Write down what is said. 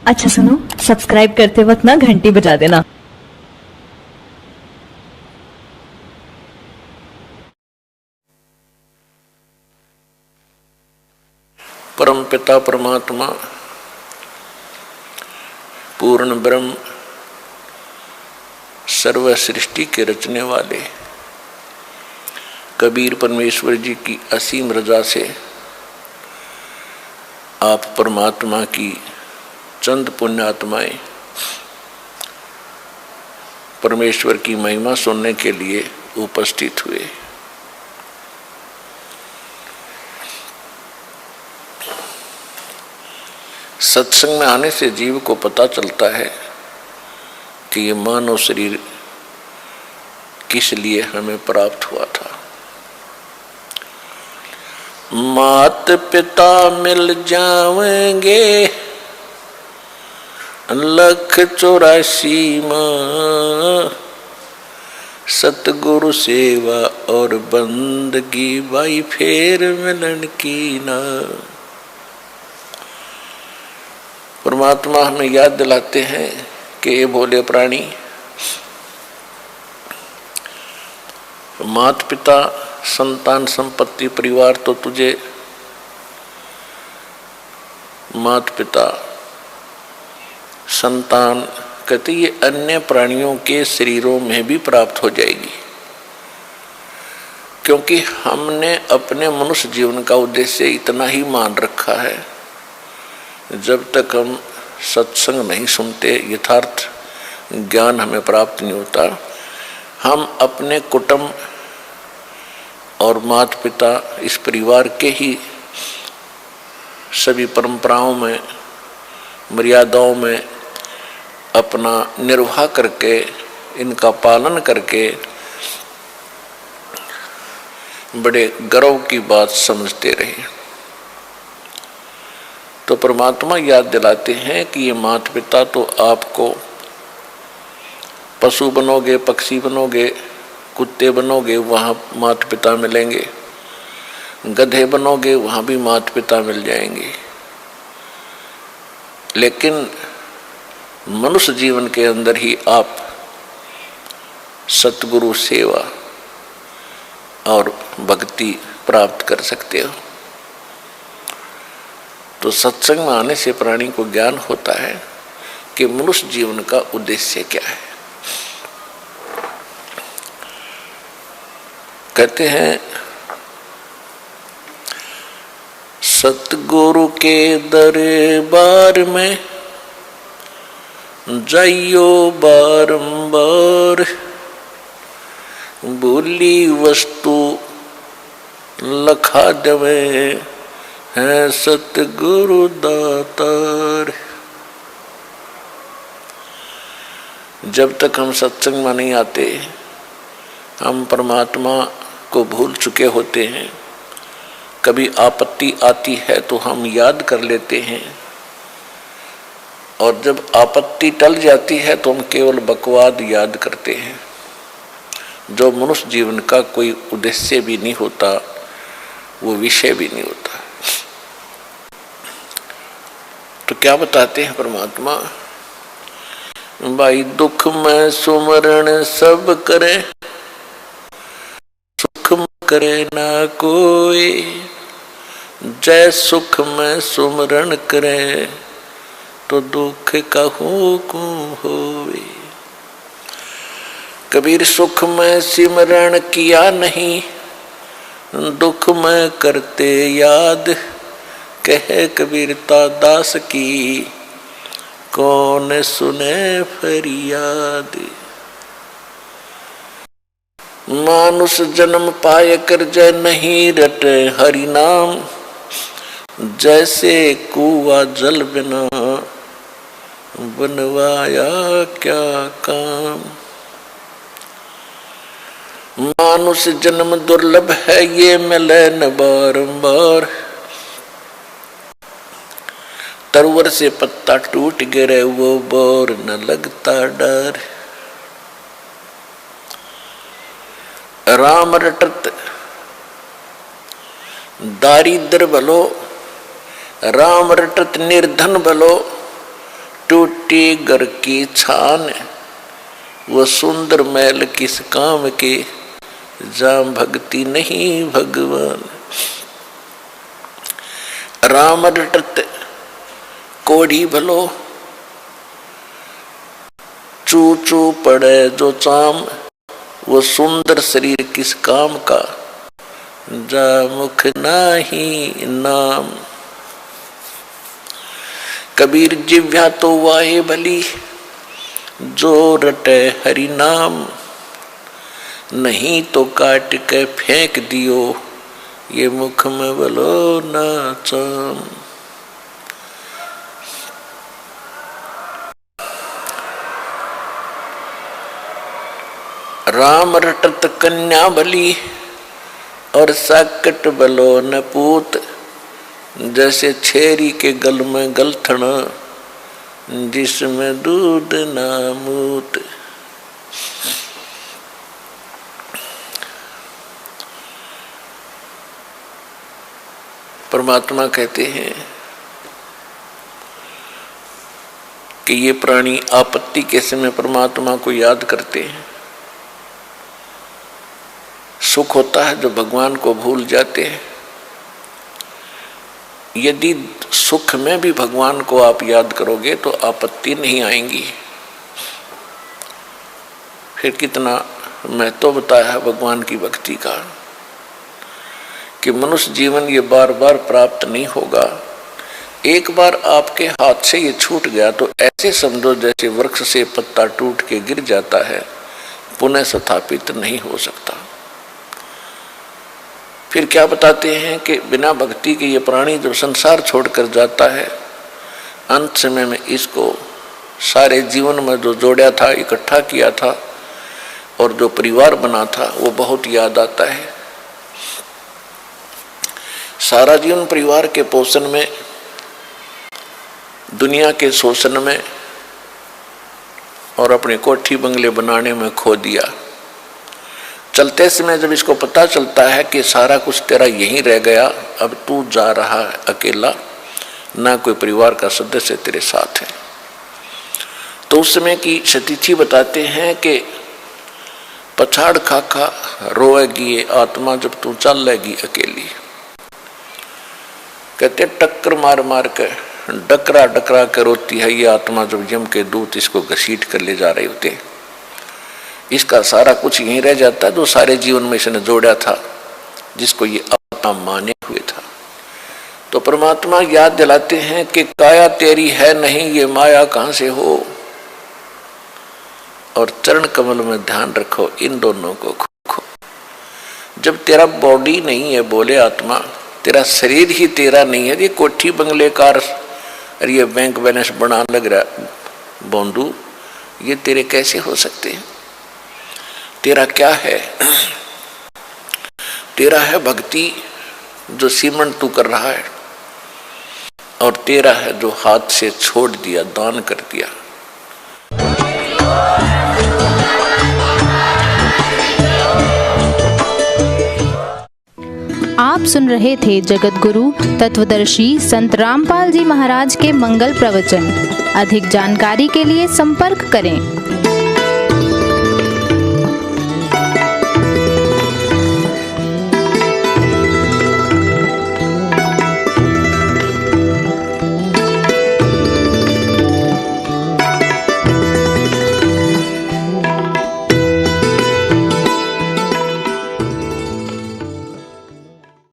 अच्छा सुनो, सब्सक्राइब करते वक्त ना घंटी बजा देना। परम पिता परमात्मा पूर्ण ब्रह्म सर्व सृष्टि के रचने वाले कबीर परमेश्वर जी की असीम रजा से आप परमात्मा की चंद पुण्यात्माएं परमेश्वर की महिमा सुनने के लिए उपस्थित हुए। सत्संग में आने से जीव को पता चलता है कि ये मानव शरीर किस लिए हमें प्राप्त हुआ था। मात पिता मिल जावेंगे 184 माँ, सतगुरु सेवा और बंदगी भाई फेर मिलन की ना। परमात्मा हमें याद दिलाते हैं कि ये भोले प्राणी, माता पिता संतान संपत्ति परिवार तो तुझे माता पिता संतान कहते ये अन्य प्राणियों के शरीरों में भी प्राप्त हो जाएगी, क्योंकि हमने अपने मनुष्य जीवन का उद्देश्य इतना ही मान रखा है। जब तक हम सत्संग नहीं सुनते, यथार्थ ज्ञान हमें प्राप्त नहीं होता, हम अपने कुटुंब और माता पिता इस परिवार के ही सभी परंपराओं में मर्यादाओं में अपना निर्वाह करके इनका पालन करके बड़े गर्व की बात समझते रहे। तो परमात्मा याद दिलाते हैं कि ये माता पिता तो आपको पशु बनोगे, पक्षी बनोगे, कुत्ते बनोगे, वहाँ माता पिता मिलेंगे, गधे बनोगे, वहाँ भी माता पिता मिल जाएंगे, लेकिन मनुष्य जीवन के अंदर ही आप सतगुरु सेवा और भक्ति प्राप्त कर सकते हो। तो सत्संग में आने से प्राणी को ज्ञान होता है कि मनुष्य जीवन का उद्देश्य क्या है। कहते हैं सतगुरु के दरबार में जाइयो बारंबार, बोली वस्तु लखा देवे है सतगुरु दातार। जब तक हम सत्संग में नहीं आते, हम परमात्मा को भूल चुके होते हैं। कभी आपत्ति आती है तो हम याद कर लेते हैं, और जब आपत्ति टल जाती है तो हम केवल बकवाद याद करते हैं, जो मनुष्य जीवन का कोई उद्देश्य भी नहीं होता, वो विषय भी नहीं होता। तो क्या बताते हैं परमात्मा, भाई दुख में सुमरण सब करे, सुख में करे ना कोई, जय सुख में सुमरण करे तो दुख कहूँ को होवे। कबीर सुख में सिमरण किया नहीं, दुख में करते याद, कहे कबीरता दास की कौन सुने फरियाद। मानुष जन्म पाए कर जय नहीं रटे हरि नाम, जैसे कुआ जल बिना बनवाया क्या काम। मानुष जन्म दुर्लभ है ये मिले न बारंबार, तरवर से पत्ता टूट गिरे वो बोर न लगता डर। राम रटत दारिद्र भलो, राम रटत निर्धन भलो, टूटी घर की छान, वो सुंदर महल किस काम के, जहाँ भक्ति नहीं भगवान। राम रटत कोढ़ी भलो, चू चू पड़े जो चाम, वो सुंदर शरीर किस काम का, जा मुख नाही नाम। कबीर जिव्या तो वाहे भली, जो रटे हरि नाम, नहीं तो काट के फेंक दियो, ये मुख में बोलो ना चाम। राम रटत कन्या भली, और साकट बलो न पूत, जैसे छेरी के गल में गलथन, जिसमें दूध ना मूत। परमात्मा कहते हैं कि ये प्राणी आपत्ति के समय परमात्मा को याद करते हैं। सुख होता है जो भगवान को भूल जाते हैं। यदि सुख में भी भगवान को आप याद करोगे तो आपत्ति नहीं आएंगी। फिर कितना महत्व बताया है भगवान की भक्ति का, कि मनुष्य जीवन ये बार बार प्राप्त नहीं होगा। एक बार आपके हाथ से ये छूट गया तो ऐसे समझो जैसे वृक्ष से पत्ता टूट के गिर जाता है, पुनः स्थापित नहीं हो सकता। फिर क्या बताते हैं कि बिना भक्ति के ये प्राणी जब संसार छोड़कर जाता है, अंत समय में इसको सारे जीवन में जो जोड़ा था, इकट्ठा किया था और जो परिवार बना था, वो बहुत याद आता है। सारा जीवन परिवार के पोषण में, दुनिया के शोषण में और अपने कोठी बंगले बनाने में खो दिया। चलते समय जब इसको पता चलता है कि सारा कुछ तेरा यहीं रह गया, अब तू जा रहा है अकेला, ना कोई परिवार का सदस्य तेरे साथ है, तो उस समय की सतीथि बताते हैं कि पछाड़ खा खा रोएगी ये आत्मा जब तू चल लेगी अकेली। कहते टक्कर मार मार कर, डकरा डकरा कर रोती है ये आत्मा जब यम के दूत इसको घसीट कर ले जा रहे होते। इसका सारा कुछ यहीं रह जाता है जो सारे जीवन में इसने जोड़ा था, जिसको ये आत्मा माने हुए था। तो परमात्मा याद दिलाते हैं कि काया तेरी है नहीं, ये माया कहां से हो, और चरण कमल में ध्यान रखो इन दोनों को खो। जब तेरा बॉडी नहीं है, बोले आत्मा, तेरा शरीर ही तेरा नहीं है, ये कोठी बंगले कार और ये बैंक बैलेंस बना लग रहा बोंदू, ये तेरे कैसे हो सकते हैं? तेरा क्या है? तेरा है भक्ति जो सीमंत तू कर रहा है, और तेरा है जो हाथ से छोड़ दिया, दान कर दिया। आप सुन रहे थे जगत गुरु तत्वदर्शी संत रामपाल जी महाराज के मंगल प्रवचन। अधिक जानकारी के लिए संपर्क करें